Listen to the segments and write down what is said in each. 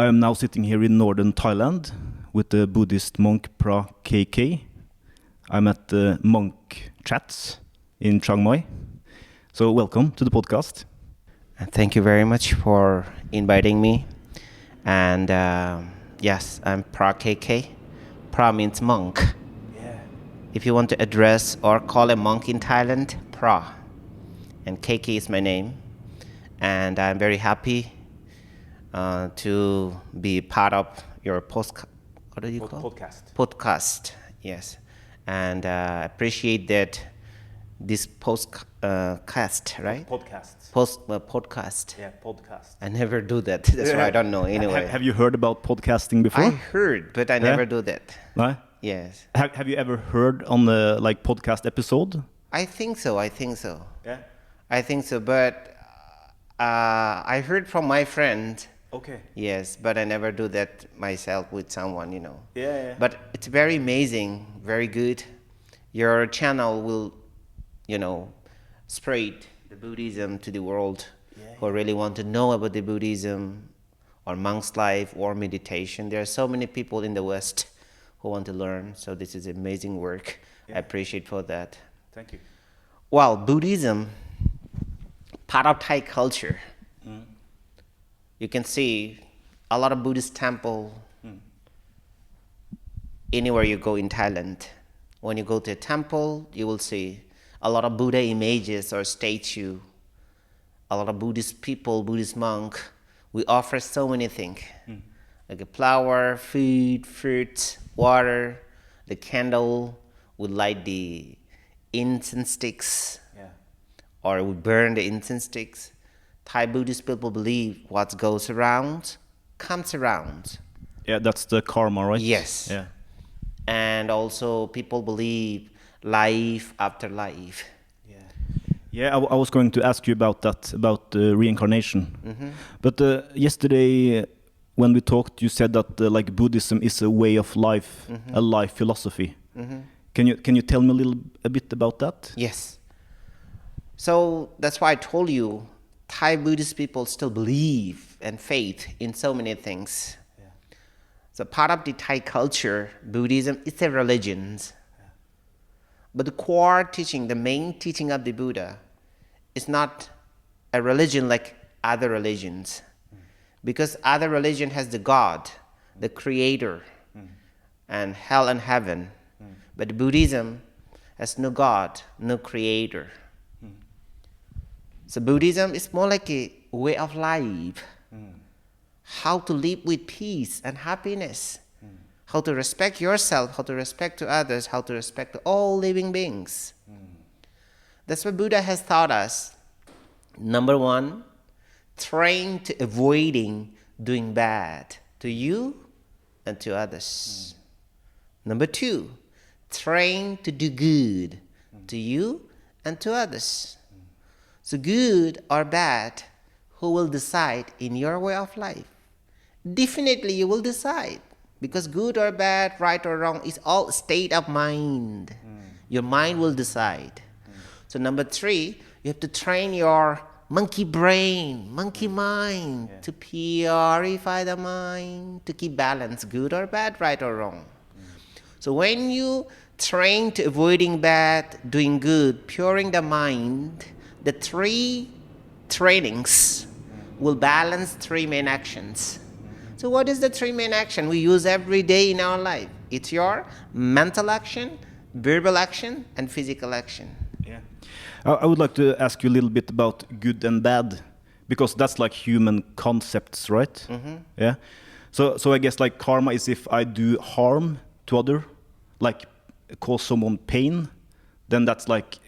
I am now sitting here in northern Thailand with the Buddhist monk Phra KK. I'm at the Monk Chats in Chiang Mai. So welcome to the podcast. Thank you very much for inviting me. And yes, I'm Phra KK. Phra means monk. Yeah. If you want to address or call a monk in Thailand, Phra. And KK is my name. And I'm very happy to be part of your podcast. Yes. And appreciate that this podcast, right? Podcast. Yeah, podcast. I never do that. That's why I don't know anyway. Have you heard about podcasting before? I heard, but I never do that. No? Yes. Have you ever heard on the podcast episode? I think so. Yeah. I think so, but I heard from my friend. Okay. Yes, but I never do that myself with someone, Yeah. But it's very amazing, very good. Your channel will, spread the Buddhism to the world who really want to know about the Buddhism or monk's life or meditation. There are so many people in the West who want to learn, so this is amazing work. Yeah. I appreciate for that. Thank you. Well, Buddhism, part of Thai culture. You can see a lot of Buddhist temple anywhere you go in Thailand. When you go to a temple, you will see a lot of Buddha images or statue. A lot of Buddhist people, Buddhist monk. We offer so many things, like a flower, food, fruits, water, the candle. We light the incense sticks, or we burn the incense sticks. Thai Buddhist people believe what goes around comes around. Yeah, that's the karma, right? Yes. Yeah. And also people believe life after life. Yeah, I was going to ask you about that, about reincarnation. But yesterday when we talked, you said that Buddhism is a way of life, a life philosophy. Can you tell me a bit about that? Yes. So that's why I told you Thai Buddhist people still believe and faith in so many things. So part of the Thai culture, Buddhism is a religion. But the core teaching, the main teaching of the Buddha is not a religion like other religions. Because other religion has the God, the creator, and hell and heaven. But Buddhism has no God, no creator. So Buddhism is more like a way of life. How to live with peace and happiness. How to respect yourself, how to respect to others, how to respect all living beings. That's what Buddha has taught us. Number one, train to avoiding doing bad to you and to others. Number two, train to do good to you and to others. So good or bad, who will decide in your way of life? Definitely you will decide. Because good or bad, right or wrong, is all state of mind. Your mind will decide. So number three, you have to train your monkey brain, monkey mind to purify the mind, to keep balance, good or bad, right or wrong. So when you train to avoiding bad, doing good, puring the mind, the three trainings will balance three main actions. So what is the three main action we use every day in our life? It's your mental action, verbal action, and physical action. Yeah. I would like to ask you a little bit about good and bad, because that's like human concepts, right? Yeah. So I guess karma is if I do harm to other, cause someone pain, then that's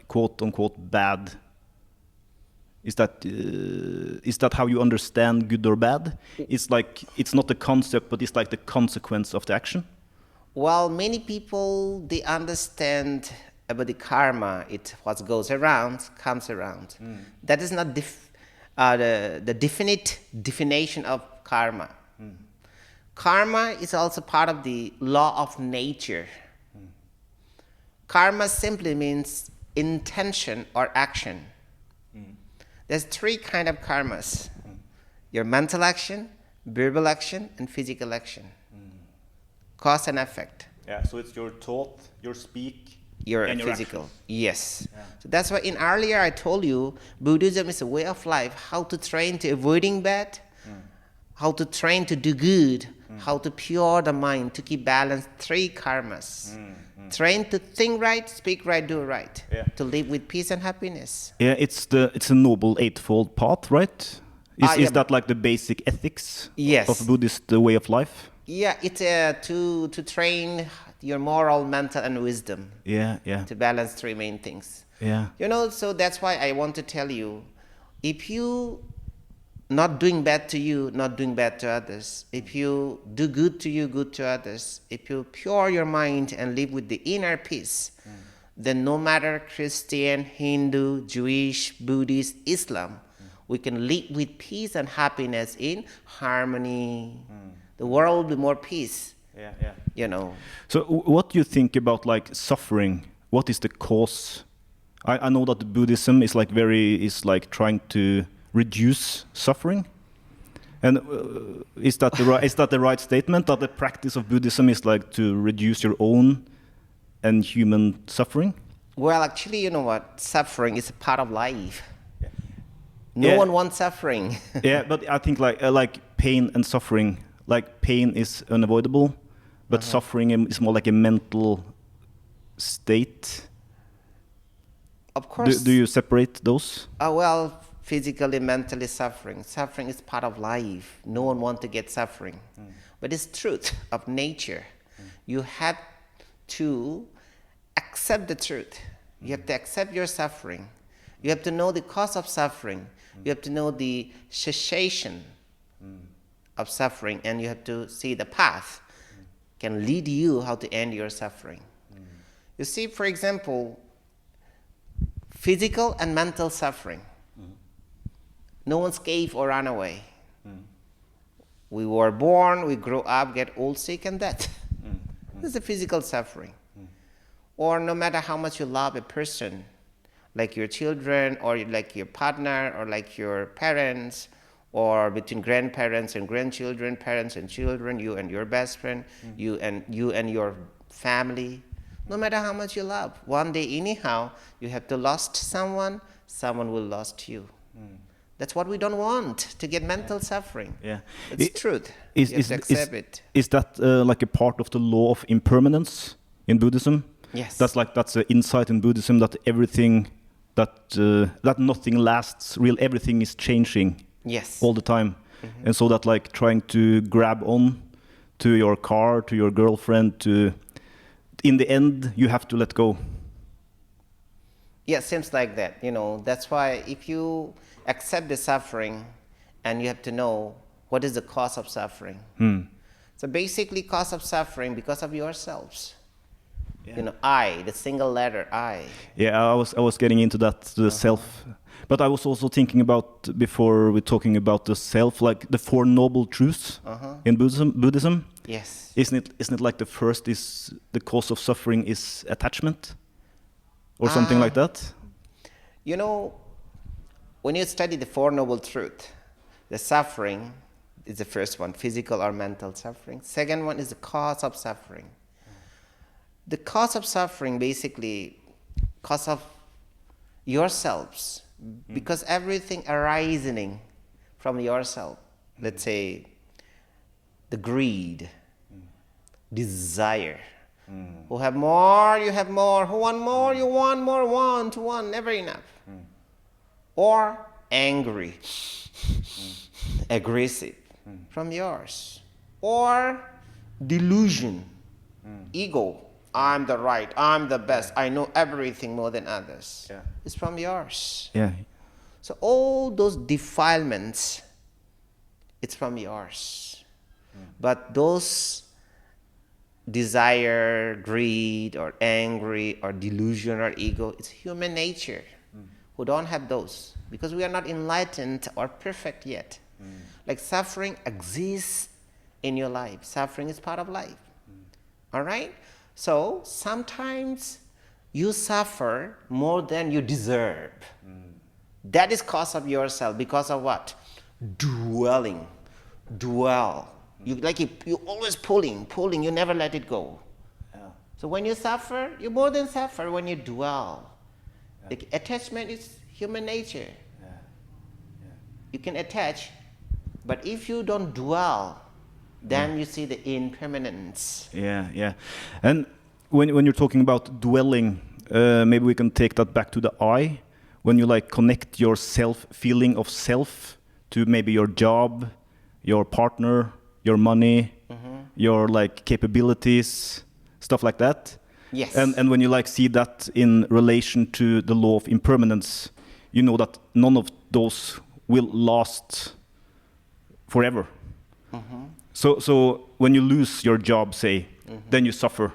quote unquote bad. Is that how you understand good or bad? It's it's not the concept, but it's the consequence of the action? Well, many people, they understand about the karma. It's what goes around, comes around. That is not the definite definition of karma. Karma is also part of the law of nature. Karma simply means intention or action. There's three kinds of karmas. Your mental action, verbal action, and physical action. Cause and effect. Yeah, so it's your thought, your speak, Your and your physical. actions. Yes. Yeah. So that's why in earlier I told you Buddhism is a way of life, how to train to avoiding bad, how to train to do good, how to pure the mind, to keep balance, 3 karmas. Train to think right, speak right, do right. Yeah. To live with peace and happiness. Yeah, it's a noble eightfold path, right? Is Yeah. that like the basic ethics Yes. of Buddhist way of life? Yeah, it's to train your moral, mental, and wisdom Yeah, to balance 3 main things. yeah. So that's why I want to tell you, if you not doing bad to you, not doing bad to others, if you do good to you, good to others, if you pure your mind and live with the inner peace, then no matter Christian, Hindu, Jewish, Buddhist, Islam, we can live with peace and happiness in harmony. The world will be more peace, Yeah. So what do you think about like suffering? What is the cause? I know that Buddhism is like trying to reduce suffering. And is that the right statement, that the practice of Buddhism is like to reduce your own and human suffering? Well, actually, you know what? Suffering is a part of life. No Yeah. one wants suffering. Yeah, but I think like pain and suffering, like pain is unavoidable, but suffering is more like a mental state. Of course. Do you separate those? Well, physically, mentally suffering. Suffering is part of life. No one wants to get suffering. But it's truth of nature. You have to accept the truth. You have to accept your suffering. You have to know the cause of suffering. You have to know the cessation of suffering, and you have to see the path can lead you how to end your suffering. You see, for example, physical and mental suffering. No one escapes or run away. We were born, we grow up, get old, sick, and death. This is a physical suffering. Or no matter how much you love a person, like your children, or like your partner, or like your parents, or between grandparents and grandchildren, parents and children, you and your best friend, you and your family. No matter how much you love, one day anyhow, you have to lost someone, someone will lost you. That's what we don't want, to get mental suffering. Yeah. It's truth. You have to accept it. Is that like a part of the law of impermanence in Buddhism? Yes. That's an insight in Buddhism, that everything, that nothing lasts. Everything is changing. Yes. All the time, and so that like trying to grab on to your car, to your girlfriend, in the end you have to let go. Yeah, seems like that. That's why if you accept the suffering, and you have to know what is the cause of suffering. So basically, cause of suffering because of yourselves. Yeah. I, the single letter I. Yeah, I was getting into that, the self. But I was also thinking about, before we're talking about the self, like the 4 noble truths in Buddhism. Yes. Isn't it like the first is the cause of suffering is attachment, or something like that? When you study the 4 noble truths, the suffering is the first one, physical or mental suffering. Second one is the cause of suffering. The cause of suffering, basically, cause of yourselves, because everything arising from yourself, let's say the greed, desire, who have more, you have more, who want more, you want more, want, never enough. Or angry, aggressive from yours. Or delusion, ego, I'm the right, I'm the best, I know everything more than others. Yeah. It's from yours. Yeah. So all those defilements, it's from yours. But those desire, greed, or angry, or delusion, or ego, it's human nature. Who don't have those, because we are not enlightened or perfect yet. Like suffering exists in your life. Suffering is part of life. All right? So sometimes you suffer more than you deserve. That is cause of yourself. Because of what? Dwelling. dwell. You always pulling, you never let it go. Yeah. So when you suffer, you more than suffer when you dwell. Yeah. The attachment is human nature. Yeah. Yeah. You can attach, but if you don't dwell, then you see the impermanence. Yeah, yeah. And when you're talking about dwelling, maybe we can take that back to the I. When you like connect your feeling of self to maybe your job, your partner, your money, your like capabilities, stuff like that. Yes. And when you like see that in relation to the law of impermanence, you know that none of those will last forever. So when you lose your job, say, then you suffer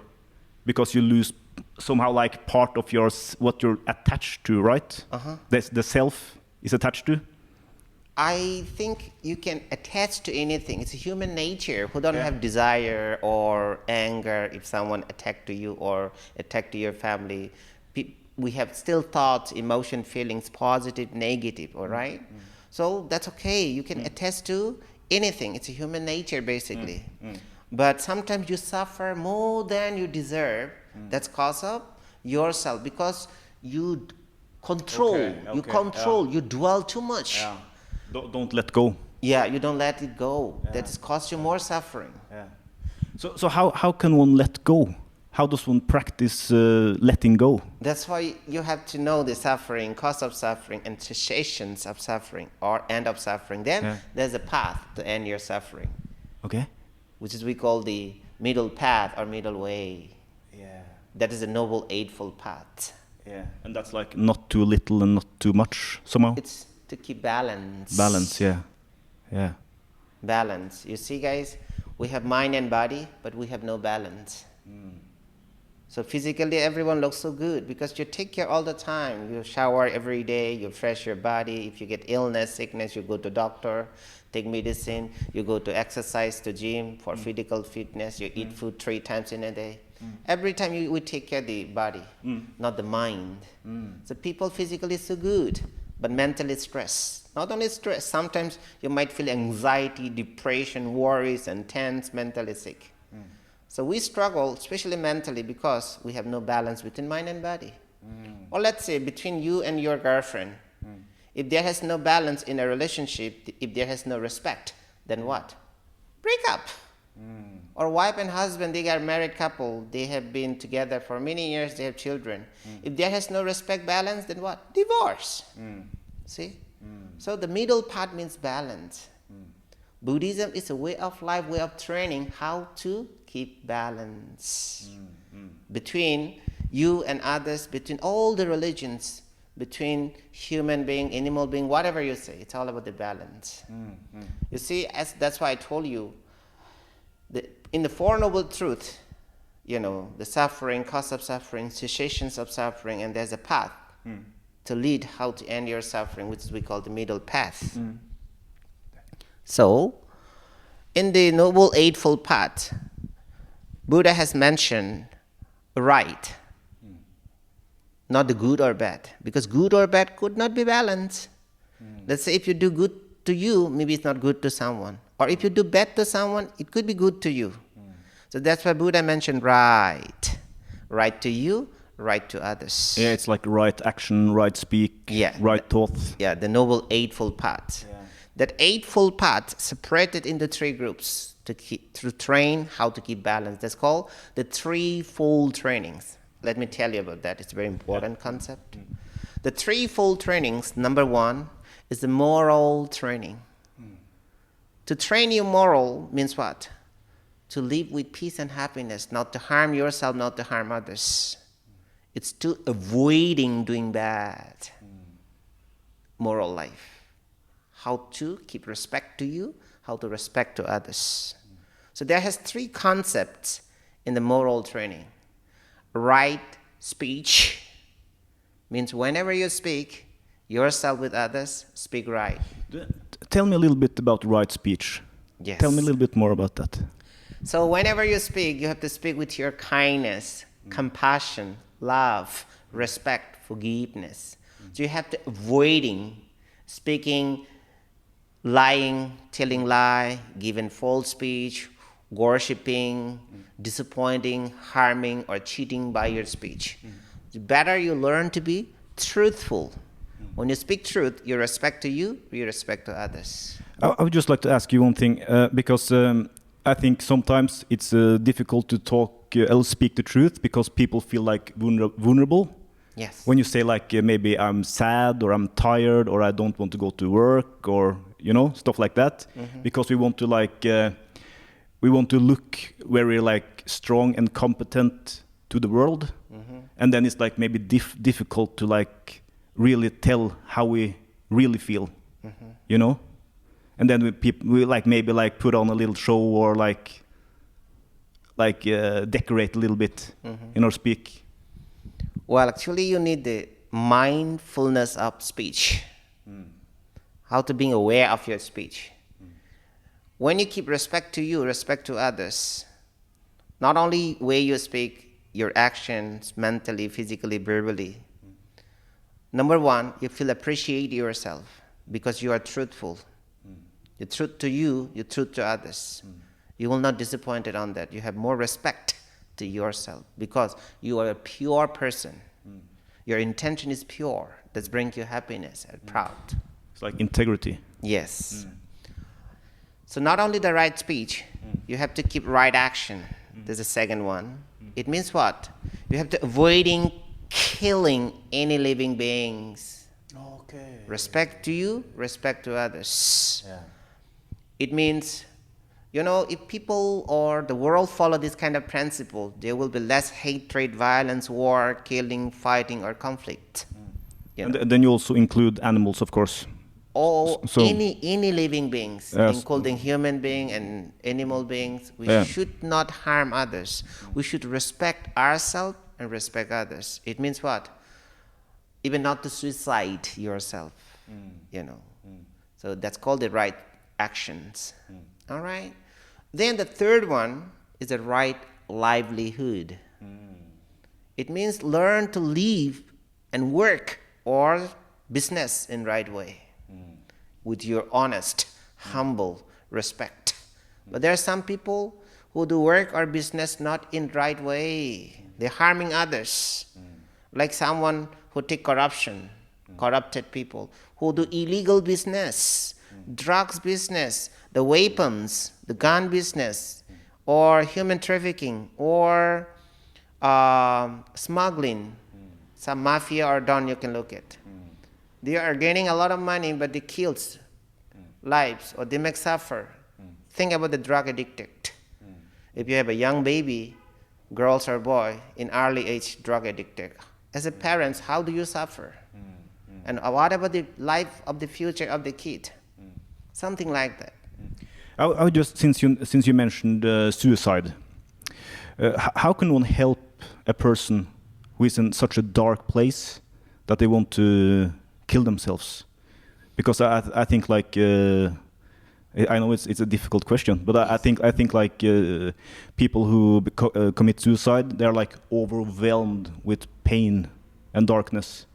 because you lose somehow like part of what you're attached to, right? The self is attached to. I think you can attach to anything. It's a human nature who don't have desire or anger if someone attack to you or attack to your family. We have still thoughts, emotion, feelings, positive, negative, all right? So that's okay. You can attach to anything. It's a human nature, basically. But sometimes you suffer more than you deserve. That's cause of yourself because you control. You dwell too much. Yeah. Don't let go. Yeah, you don't let it go. That has caused you more suffering. Yeah. So how can one let go? How does one practice letting go? That's why you have to know the suffering, cause of suffering, and cessations of suffering, or end of suffering. Then there's a path to end your suffering. Okay. Which is we call the middle path or middle way. Yeah. That is a noble eightfold path. Yeah. And that's like not too little and not too much somehow. It's to keep balance. Balance, yeah. Yeah. Balance. You see, guys, we have mind and body, but we have no balance. So physically, everyone looks so good because you take care all the time. You shower every day, you fresh your body. If you get illness, sickness, you go to doctor, take medicine. You go to exercise, to gym for physical fitness. You eat food 3 times in a day. Every time we take care of the body, not the mind. So people physically so good, but mentally stressed. Not only stress, sometimes you might feel anxiety, depression, worries, and tense, mentally sick. So we struggle, especially mentally, because we have no balance between mind and body. Or let's say between you and your girlfriend. If there has no balance in a relationship, if there has no respect, then what? Break up. Or wife and husband, they are married couple. They have been together for many years. They have children. If there has no respect, balance, then what? Divorce. See? So the middle part means balance. Buddhism is a way of life, way of training how to keep balance between you and others, between all the religions, between human being, animal being, whatever you say. It's all about the balance. You see, that's why I told you, in the Four Noble Truths, the suffering, cause of suffering, cessations of suffering, and there's a path to lead how to end your suffering, which we call the middle path. So, in the Noble Eightfold Path, Buddha has mentioned right, not the good or bad, because good or bad could not be balanced. Let's say if you do good to you, maybe it's not good to someone. Or if you do bad to someone, it could be good to you. So that's why Buddha mentioned right. Right to you, right to others. Yeah, it's like right action, right speak, right thought. Yeah, the Noble Eightfold Path. Yeah. That Eightfold Path separated into 3 groups to train how to keep balance. That's called the threefold trainings. Let me tell you about that. It's a very important concept. The threefold trainings, number 1, is the moral training. To train your moral means what? To live with peace and happiness, not to harm yourself, not to harm others. It's to avoiding doing bad. Moral life. How to keep respect to you, how to respect to others. So there has 3 concepts in the moral training. Right speech means whenever you speak yourself with others, speak right. Tell me a little bit about right speech. Yes. Tell me a little bit more about that. So whenever you speak, you have to speak with your kindness, compassion, love, respect, forgiveness. So you have to avoiding speaking lying, telling lie, giving false speech, worshipping, disappointing, harming, or cheating by your speech. The better you learn to be truthful. When you speak truth, you respect to you, you respect to others. I would just like to ask you one thing, because I think sometimes it's difficult to talk or speak the truth because people feel like vulnerable. Yes. When you say like maybe I'm sad or I'm tired or I don't want to go to work or stuff like that, because we want to look very like strong and competent to the world, and then it's like maybe difficult to like really tell how we really feel, and then we like maybe like put on a little show or like decorate a little bit in our speak. Well, actually, you need the mindfulness of speech. How to be aware of your speech. When you keep respect to you, respect to others, not only way you speak, your actions, mentally, physically, verbally. Number one, you feel appreciate yourself because you are truthful. The truth to you, your truth to others. You will not disappointed on that. You have more respect to yourself because you are a pure person. Your intention is pure. That brings you happiness and proud. It's like integrity. Yes. So not only the right speech, you have to keep right action. There's a second one. It means what? You have to avoiding killing any living beings. Okay. Respect to you, respect to others. Yeah. It means, if people or the world follow this kind of principle, there will be less hatred, violence, war, killing, fighting, or conflict. And then you also include animals, of course. Or So any living beings, yes, including human beings and animal beings. We should not harm others. We should respect ourselves and respect others. It means what? Even not to suicide yourself, So that's called the right actions. All right? Then the third one is the right livelihood. It means learn to live and work or business in right way. With your honest, humble respect. But there are some people who do work or business not in right way. They're harming others. Like someone who take corruption, corrupted people, who do illegal business, drugs business, the weapons, the gun business, or human trafficking, or smuggling, some mafia or don you can look at. They are gaining a lot of money, but they kill lives or they make suffer. Think about the drug addicted. If you have a young baby, girls or boy, in early age drug addicted, as a parent, how do you suffer? And what about the life of the future of the kid? Something like that. I would just, since you mentioned suicide, how can one help a person who is in such a dark place that they want to kill themselves? Because I think like I know it's a difficult question, but I think like people who commit suicide, they're like overwhelmed with pain and darkness.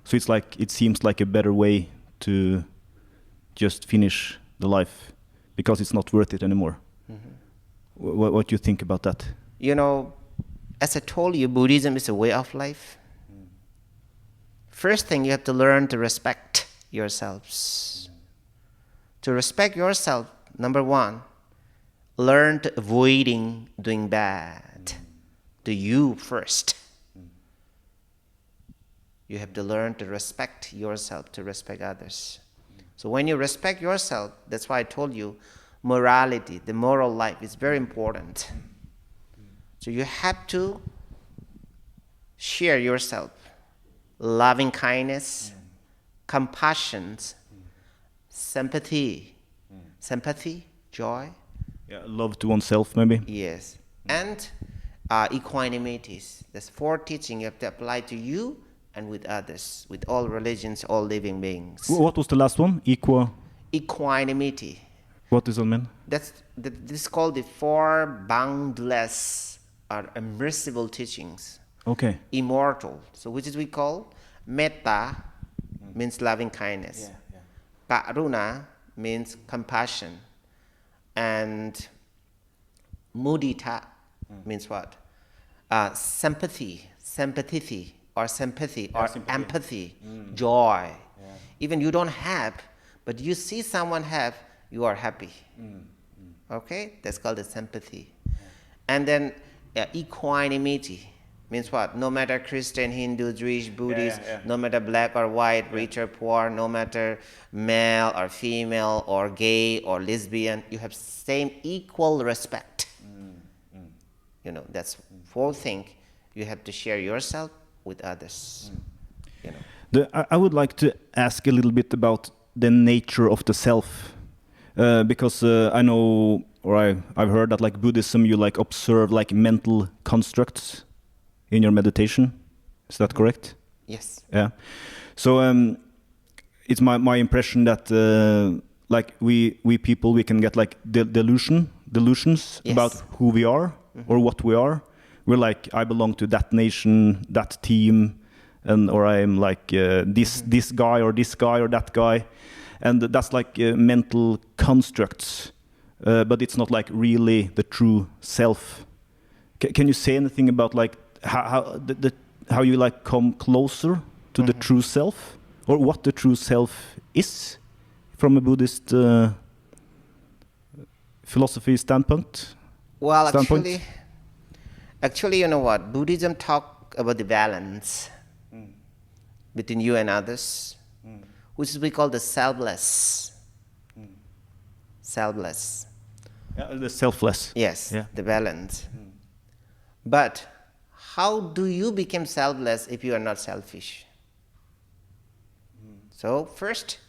So it's like it seems like a better way to just finish the life because it's not worth it anymore. What do you think about that? As I told you, Buddhism is a way of life. First thing, you have to learn to respect yourselves. To respect yourself, number one, learn to avoiding doing bad to you first. You have to learn to respect yourself, to respect others. So when you respect yourself, that's why I told you, morality, the moral life is very important. So you have to share yourself, loving kindness, compassion, sympathy, joy. Yeah, love to oneself, maybe. Yes, and equanimity. There's 4 teachings you have to apply to you and with others, with all religions, all living beings. What was the last one? Equanimity. What does that mean? This is called the 4 boundless or immersible teachings. Okay. Immortal. So which is we call metta, means loving kindness. Karuna means compassion. And mudita means what? Sympathy or empathy, joy. Yeah. Even you don't have, but you see someone have, you are happy. Okay, that's called the sympathy. And then equanimity means what? No matter Christian, Hindu, Jewish, Buddhist, no matter black or white, rich or poor, no matter male or female or gay or lesbian, you have same equal respect. You know, that's four things you have to share yourself with others. You know. I would like to ask a little bit about the nature of the self, because I know, or I've heard that like Buddhism, you like observe like mental constructs in your meditation. Is that correct? Yes. Yeah. So it's my impression that like we people, we can get like delusions about who we are or what we are. We're like, I belong to that nation, that team, and or I'm like this guy or that guy, and that's like mental constructs, but it's not like really the true self. Can you say anything about like how you like come closer to the true self, or what the true self is from a Buddhist philosophy standpoint? Well, actually, you know what? Buddhism talk about the balance between you and others, which we call the selfless. Selfless. The selfless. Yes, Yeah. the balance. But how do you become selfless if you are not selfish? So first,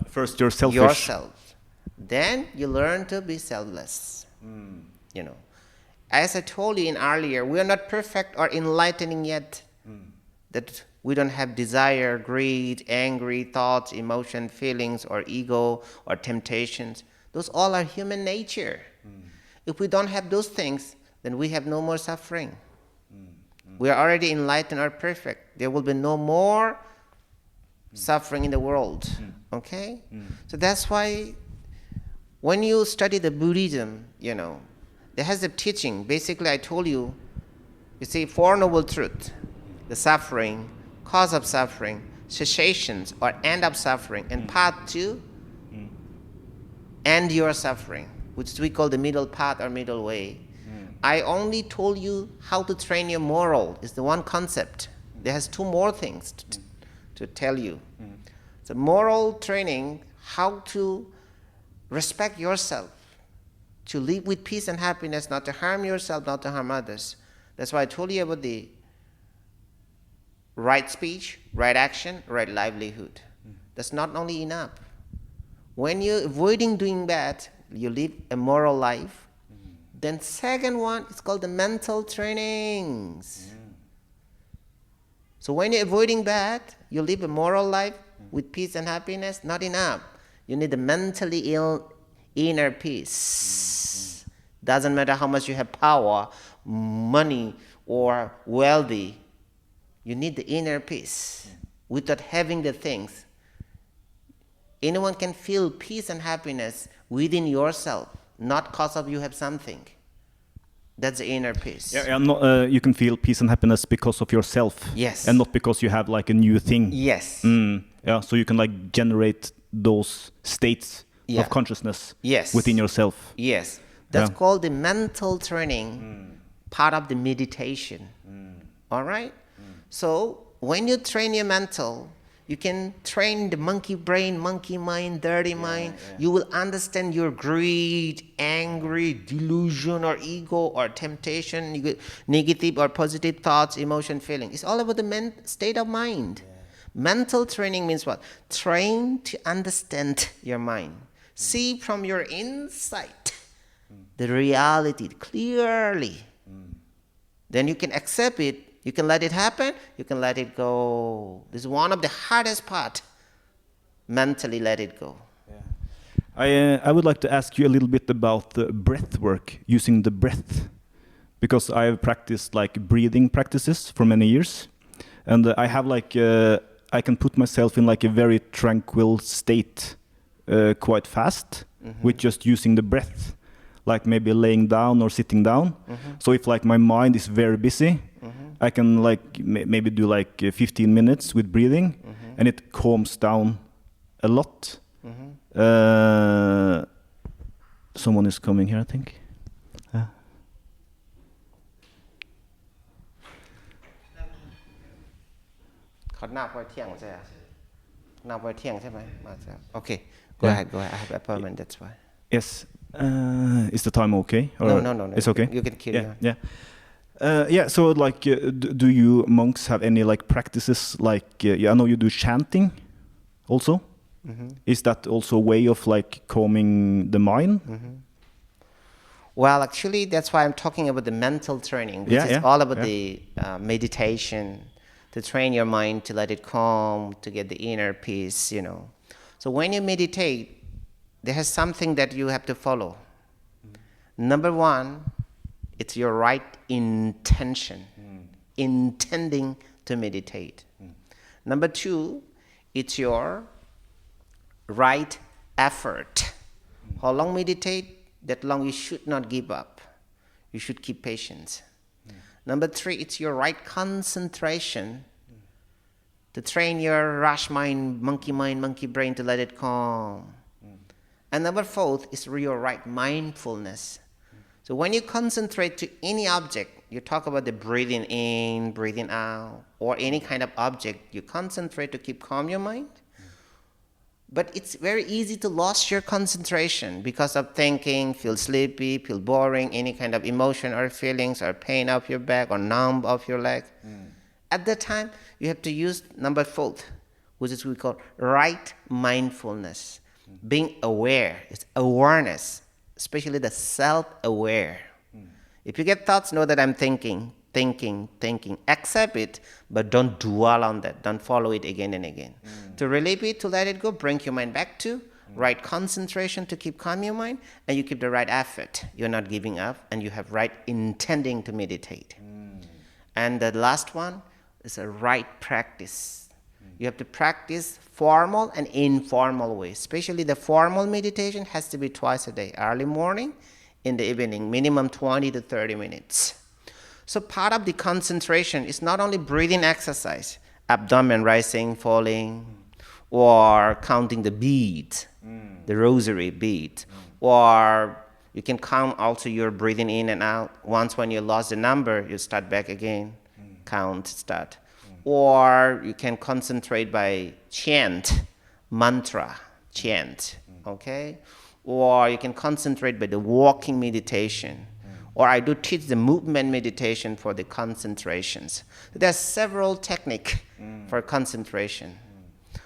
First, you're selfish. yourself. Then you learn to be selfless. You know, as I told you in earlier, we are not perfect or enlightening yet. That we don't have desire, greed, angry thoughts, emotion, feelings, or ego, or temptations. Those all are human nature. If we don't have those things, then we have no more suffering. We are already enlightened or perfect. There will be no more suffering in the world. Okay? So that's why when you study the Buddhism, you know, it has a teaching. Basically, I told you, you see, Four Noble Truths, the suffering, cause of suffering, cessations or end of suffering, and path to end your suffering, which we call the middle path or middle way. I only told you how to train your moral. It's the one concept. There has two more things to tell you. So moral training, how to respect yourself, to live with peace and happiness, not to harm yourself, not to harm others. That's why I told you about the right speech, right action, right livelihood. That's not only enough. When you're avoiding doing bad, you live a moral life. Then second one is called the mental trainings. So when you're avoiding bad, you live a moral life with peace and happiness, not enough. You need the mentally ill inner peace. Doesn't matter how much you have power, money, or wealthy. You need the inner peace. Without having the things, anyone can feel peace and happiness within yourself, not because of you have something. That's the inner peace. You can feel peace and happiness because of yourself. Yes. And not because you have like a new thing. Yes. So you can like generate those states of consciousness within yourself. Yes. That's called the mental training, part of the meditation. All right? So when you train your mental, you can train the monkey brain, monkey mind, dirty mind. You will understand your greed, angry, delusion, or ego, or temptation, negative or positive thoughts, emotion, feeling. It's all about the state of mind. Mental training means what? Train to understand your mind. See from your insight the reality clearly. Then you can accept it. You can let it happen. You can let it go. This is one of the hardest part. Mentally let it go. I would like to ask you a little bit about the breath work, using the breath, because I have practiced like breathing practices for many years, and I have like I can put myself in like a very tranquil state quite fast with just using the breath, like maybe laying down or sitting down. So if like my mind is very busy, I can like maybe do like 15 minutes with breathing, and it calms down a lot. Someone is coming here, I think. เขาหน้าพอเที่ยงใช่ไหมหน้าพอเที่ยงใช่ไหมมาแล้ว Okay, go ahead. I have appointment, that's why. Yes. Is the time okay? Or No. It's okay? You can carry on. Yeah, so like, do you monks have any like practices like, I know you do chanting also. Is that also a way of like calming the mind? Well, actually, that's why I'm talking about the mental training, which is all about the meditation, to train your mind to let it calm, to get the inner peace, you know. So when you meditate, there is something that you have to follow. Number one, it's your right intention, intending to meditate. Number two, it's your right effort. How long meditate? That long you should not give up. You should keep patience. Number three, it's your right concentration to train your rush mind, monkey brain to let it calm. And number fourth is your right mindfulness. So when you concentrate to any object, you talk about the breathing in, breathing out, or any kind of object, you concentrate to keep calm your mind. But it's very easy to lose your concentration because of thinking, feel sleepy, feel boring, any kind of emotion or feelings or pain of your back or numb of your leg. At that time, you have to use number four, which is we call right mindfulness. Being aware, it's awareness, especially the self-aware. If you get thoughts, know that I'm thinking. Accept it, but don't dwell on that. Don't follow it again and again. To relieve it, to let it go, bring your mind back to right concentration to keep calm your mind, and you keep the right effort. You're not giving up, and you have right intending to meditate. And the last one is a right practice. You have to practice formal and informal ways. Especially the formal meditation has to be twice a day, early morning, in the evening, minimum 20 to 30 minutes. So part of the concentration is not only breathing exercise, abdomen rising, falling, or counting the beads, the rosary beads, or you can count also your breathing in and out. Once when you lost the number, you start back again, count, start. Or you can concentrate by chant, mantra, chant, okay? Or you can concentrate by the walking meditation. Or I do teach the movement meditation for the concentrations. There are several techniques for concentration.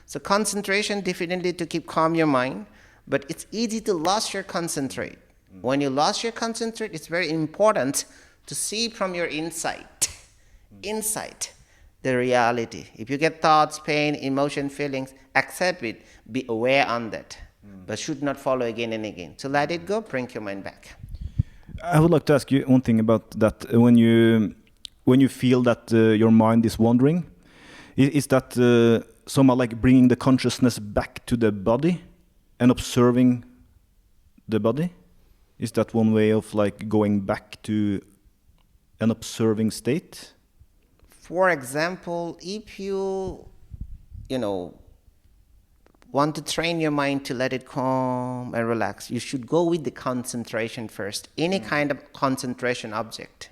So concentration definitely to keep calm your mind, but it's easy to lose your concentrate. When you lose your concentrate, it's very important to see from your insight, the reality. If you get thoughts, pain, emotion, feelings, accept it, be aware on that, but should not follow again and again. So let it go, bring your mind back. I would like to ask you one thing about that. When you feel that your mind is wandering, is that somehow like bringing the consciousness back to the body and observing the body? Is that one way of like going back to an observing state? For example, if you want to train your mind to let it calm and relax, you should go with the concentration first. Any kind of concentration object.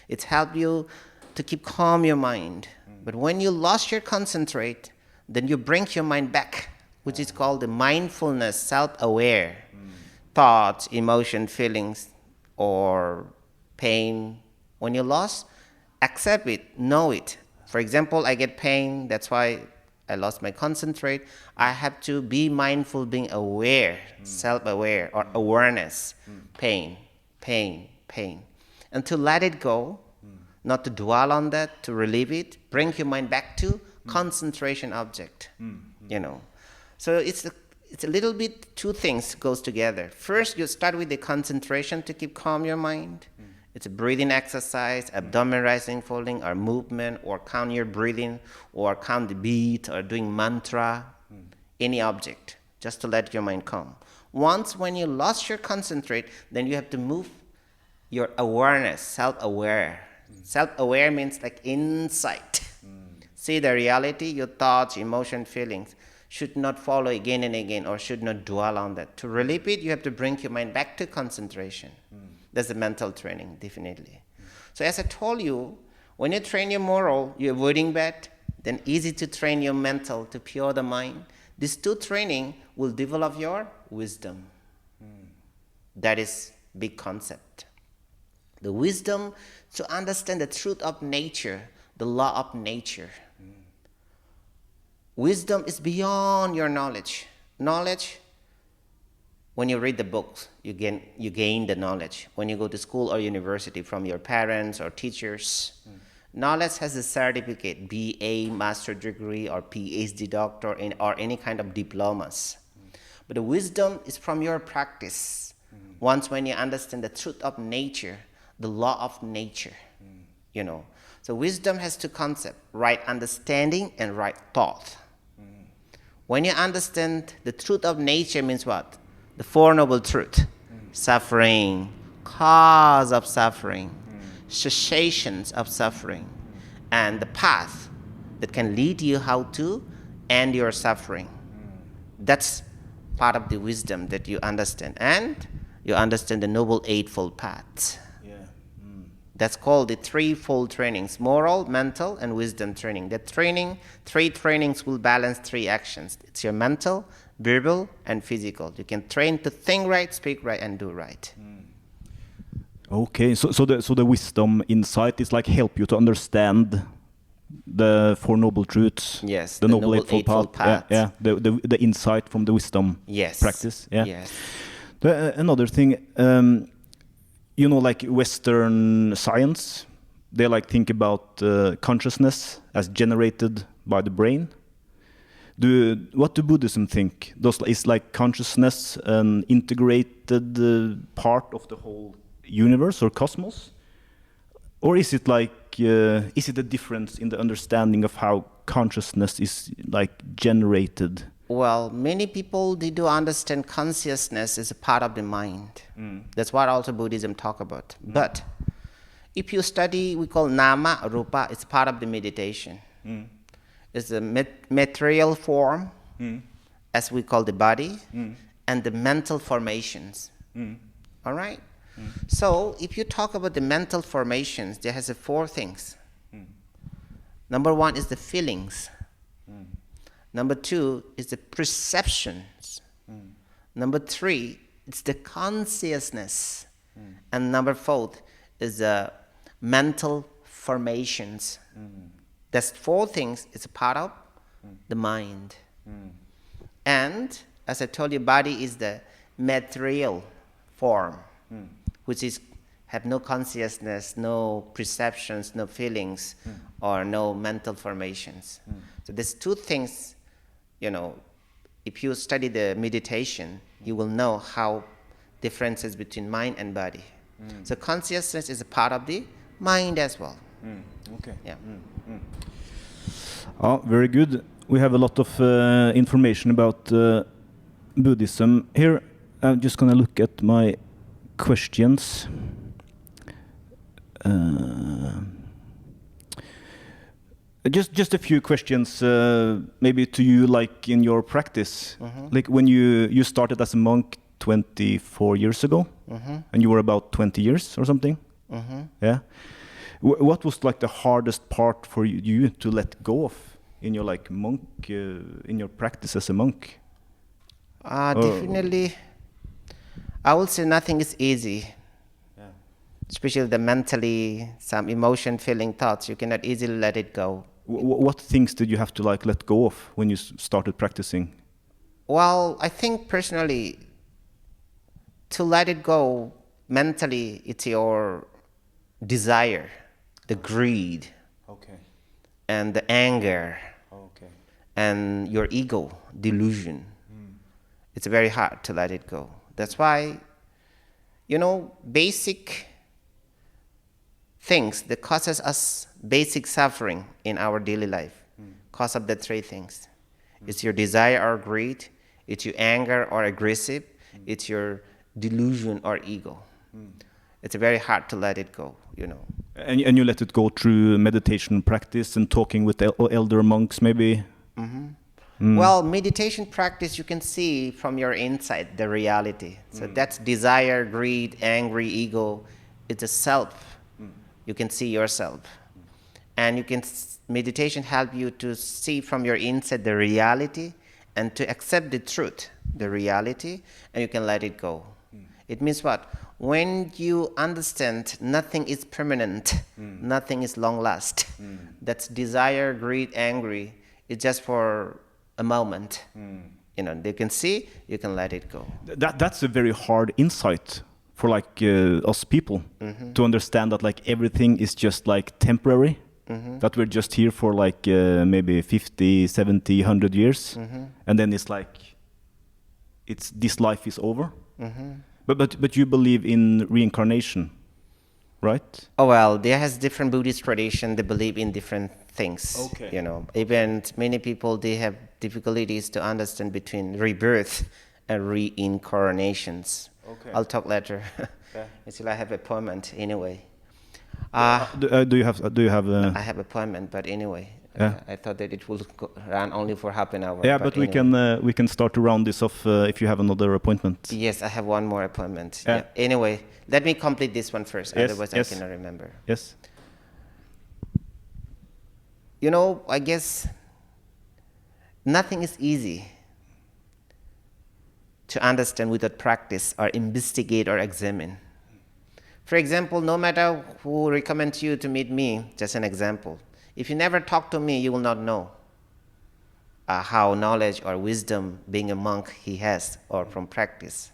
It's help you to keep calm your mind. But when you lost your concentrate, then you bring your mind back, which is called the mindfulness, self-aware. Thoughts, emotion, feelings, or pain. When you lost, accept it, know it. For example, I get pain, that's why I lost my concentrate. I have to be mindful, being aware, self-aware, or awareness. Pain. And to let it go, not to dwell on that, to relieve it, bring your mind back to concentration object. So it's a little bit, two things goes together. First, you start with the concentration to keep calm your mind. It's a breathing exercise, abdomen rising, falling, or movement, or count your breathing, or count the beat, or doing mantra, any object. just to let your mind calm. Once when you lost your concentrate, then you have to move your awareness, self-aware. Self-aware means like insight. See the reality, your thoughts, emotion, feelings should not follow again and again or should not dwell on that. To relieve it, you have to bring your mind back to concentration. That's a mental training, definitely. So as I told you, when you train your moral, you're avoiding bad, then easy to train your mental to pure the mind. These two training will develop your wisdom. That is big concept. The wisdom to understand the truth of nature, the law of nature. Wisdom is beyond your knowledge. Knowledge, when you read the books, you gain the knowledge. When you go to school or university from your parents or teachers, knowledge has a certificate, BA, master degree, or PhD doctor, or any kind of diplomas. But the wisdom is from your practice. Once when you understand the truth of nature, the law of nature, you know. So wisdom has two concepts, right understanding and right thought. When you understand the truth of nature means what? The Four Noble Truths. Suffering, cause of suffering, cessations of suffering, and the path that can lead you how to end your suffering. That's part of the wisdom that you understand. And you understand the Noble Eightfold Path. That's called the threefold trainings, moral, mental, and wisdom training. That training, three trainings will balance three actions. It's your mental, verbal, and physical. You can train to think right, speak right, and do right. Okay, so the wisdom insight is like help you to understand the Four Noble Truths. Yes, the Noble Eightfold Path. Yeah, the insight from the wisdom practice. Yeah. Yes. Another thing, you know, like Western science, they like think about consciousness as generated by the brain. What do Buddhism think? Is like consciousness an integrated part of the whole universe or cosmos? Or is it like, is it a difference in the understanding of how consciousness is like generated? Well, many people, they do understand consciousness is a part of the mind. That's what also Buddhism talk about. But if you study, we call nama, rupa, it's part of the meditation. It's a material form, as we call the body, and the mental formations. All right? So if you talk about the mental formations, there has four things. Number one is the feelings. Number two is the perceptions. Number three, it's the consciousness. And number four is the mental formations. That's four things. It's a part of the mind. And as I told you, body is the material form, which is have no consciousness, no perceptions, no feelings, or no mental formations. So there's two things. You know, if you study the meditation, you will know how differences between mind and body. So consciousness is a part of the mind as well. Okay. Yeah. Oh, very good. We have a lot of information about Buddhism. Here, I'm just going to look at my questions. Just a few questions, maybe to you, like in your practice. Like when you started as a monk 24 years ago, and you were about 20 years or something. Yeah. What was like the hardest part for you to let go of in your like monk, in your practice as a monk? Definitely, I would say nothing is easy. Especially the mentally, some emotion, feeling, thoughts, you cannot easily let it go. What things did you have to like let go of when you started practicing? Well, I think personally, to let it go mentally, it's your desire, the greed, and the anger, and your ego, delusion. It's very hard to let it go. That's why, you know, basic things that causes us basic suffering in our daily life, cause of the three things. It's your desire or greed, It's your anger or aggressive. It's your delusion or ego. It's very hard to let it go, you know. And you let it go through meditation practice and talking with elder monks, maybe? Well, meditation practice, you can see from your inside the reality. So that's desire, greed, angry, ego. It's a self. You can see yourself. And you can meditation help you to see from your inside the reality and to accept the truth, the reality, and you can let it go. It means what? When you understand nothing is permanent, nothing is long last. That's desire, greed, angry. It's just for a moment. You know, they can see, you can let it go. That's a very hard insight for like us people to understand that like everything is just like temporary. That we're just here for like maybe 50, 70, 100 years. And then it's like, this life is over. But you believe in reincarnation, right? Oh, well, there has different Buddhist tradition. They believe in different things. Okay. You know, even many people, they have difficulties to understand between rebirth and reincarnations. Okay. I'll talk later. Yeah. Until I have appointment anyway. Do you have? I have appointment, but anyway, Yeah. I thought that it will run only for half an hour. Yeah, but anyway. we can start to round this off if you have another appointment. Yes, I have one more appointment. Yeah. Yeah. Anyway, let me complete this one first. Yes, Otherwise, yes. I cannot remember. Yes. You know, I guess nothing is easy to understand without practice or investigate or examine. For example, no matter who recommends you to meet me, just an example, if you never talk to me, you will not know how knowledge or wisdom being a monk he has or from practice.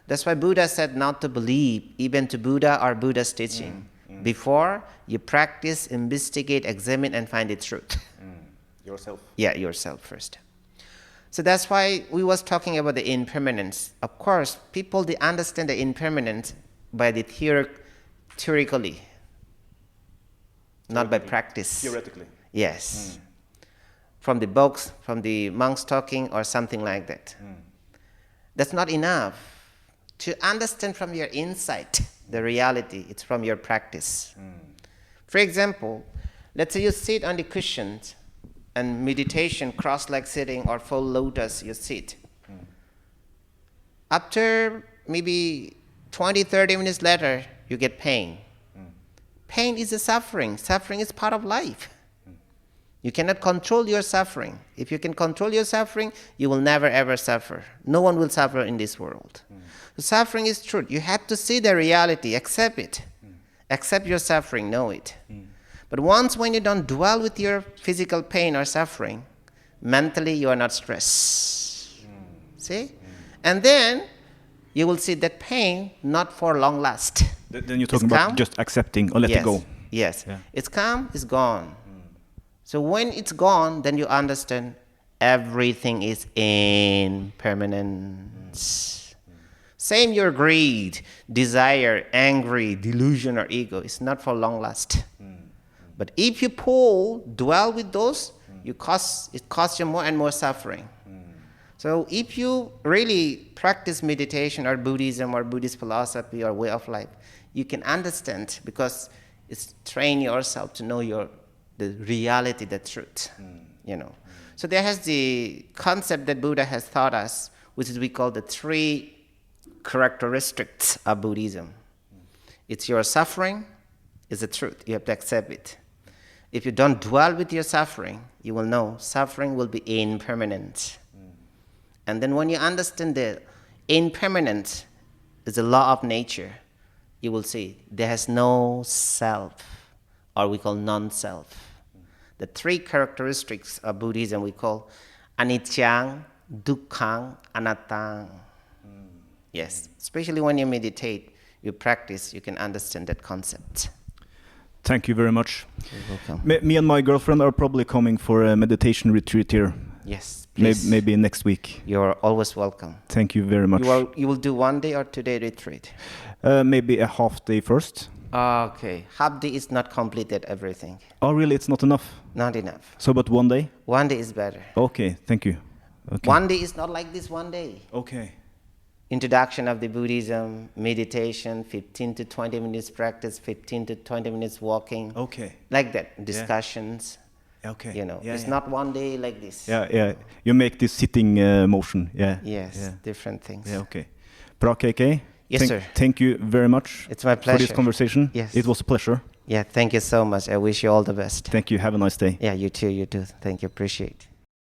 That's why Buddha said not to believe even to Buddha or Buddha's teaching. Before you practice, investigate, examine, and find the truth. Yourself. Yeah, yourself first. So that's why we was talking about the impermanence. Of course, people, they understand the impermanence by the theoretically, not by practice. Theoretically. Yes. From the books, from the monks talking or something like that. That's not enough. To understand from your insight the reality, it's from your practice. For example, let's say you sit on the cushions and meditation, cross-leg sitting or full lotus, you sit. After maybe 20, 30 minutes later, you get pain. Pain is a suffering. Suffering is part of life. You cannot control your suffering. If you can control your suffering, you will never ever suffer. No one will suffer in this world. So suffering is truth. You have to see the reality, accept it. Accept your suffering, know it. But once when you don't dwell with your physical pain or suffering, mentally you are not stressed. See? And then you will see that pain not for long last. Then you're talking about just accepting or let it go. Yes. Yeah. It's calm, it's gone. So when it's gone, then you understand everything is impermanence. Same your greed, desire, angry, delusion, or ego. It's not for long last. But if you dwell with those, it costs you more and more suffering. So if you really practice meditation or Buddhism or Buddhist philosophy or way of life, you can understand because it's train yourself to know the reality, the truth. You know. So there has the concept that Buddha has taught us, which is we call the 3 characteristics of Buddhism. It's your suffering, is the truth. You have to accept it. If you don't dwell with your suffering, you will know suffering will be impermanent. And then when you understand that impermanence is a law of nature, you will see there has no self, or we call non-self. The 3 characteristics of Buddhism we call anicca, dukkha, anatta. Yes, especially when you meditate, you practice, you can understand that concept. Thank you very much. You're welcome. Me and my girlfriend are probably coming for a meditation retreat here. Yes, please. Maybe next week. You're always welcome. Thank you very much. You will do 1 day or 2-day retreat? Maybe a half day first. Okay, half day is not completed everything. Oh, really? It's not enough? Not enough. So, but 1 day? 1 day is better. Okay, thank you. Okay. One day is not like this one day. Okay. Introduction of the Buddhism, meditation, 15 to 20 minutes practice, 15 to 20 minutes walking. Okay. Like that, discussions. Okay. You know, Yeah, it's yeah. not one day like this. Yeah, yeah. You make this sitting motion. Yeah. Yes, Yeah. different things. Yeah. Okay. Phra KK. Yes, sir. Thank you very much. It's my for pleasure. this conversation. Yes. It was a pleasure. Yeah, thank you so much. I wish you all the best. Thank you. Have a nice day. Yeah, you too, you too. Thank you, appreciate.